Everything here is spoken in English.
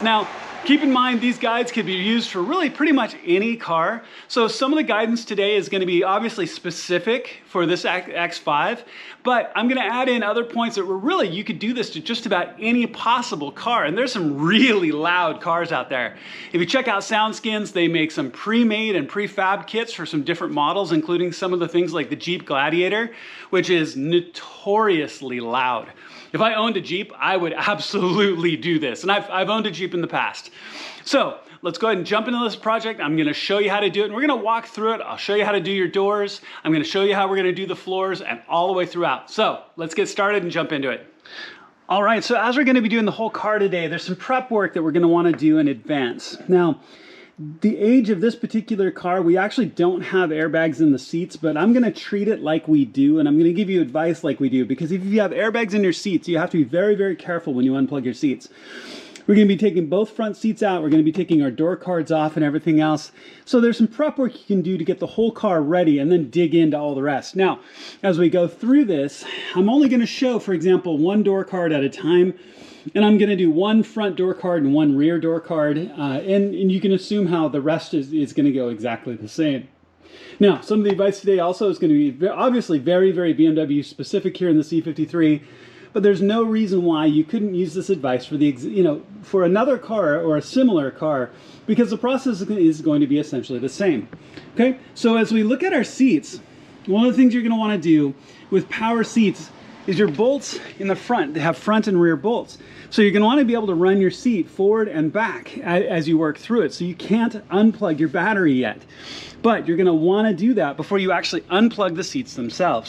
Now, keep in mind these guides could be used for really pretty much any car. So some of the guidance today is going to be obviously specific for this X5, but I'm going to add in other points that were really, you could do this to just about any possible car. And there's some really loud cars out there. If you check out SoundSkins, they make some pre-made and prefab kits for some different models, including some of the things like the Jeep Gladiator, which is notoriously loud. If I owned a Jeep, I would absolutely do this. And I've owned a Jeep in the past. So let's go ahead and jump into this project. I'm gonna show you how to do it, and we're gonna walk through it. I'll show you how to do your doors. I'm gonna show you how we're gonna do the floors and all the way throughout. So let's get started and jump into it. All right, so as we're gonna be doing the whole car today, there's some prep work that we're gonna wanna do in advance. Now, the age of this particular car, we actually don't have airbags in the seats, but I'm going to treat it like we do, and I'm going to give you advice like we do, because if you have airbags in your seats, you have to be very, very careful when you unplug your seats. We're going to be taking both front seats out. We're going to be taking our door cards off and everything else. So there's some prep work you can do to get the whole car ready and then dig into all the rest. Now, as we go through this, I'm only going to show, for example, one door card at a time. And I'm going to do one front door card and one rear door card. And you can assume how the rest is going to go exactly the same. Now, some of the advice today also is going to be obviously very, very BMW specific here in the C53. But there's no reason why you couldn't use this advice for for another car or a similar car, because the process is going to be essentially the same. Okay, so as we look at our seats, one of the things you're going to want to do with power seats is your bolts in the front. They have front and rear bolts. So you're going to want to be able to run your seat forward and back as you work through it. So you can't unplug your battery yet. But you're going to want to do that before you actually unplug the seats themselves.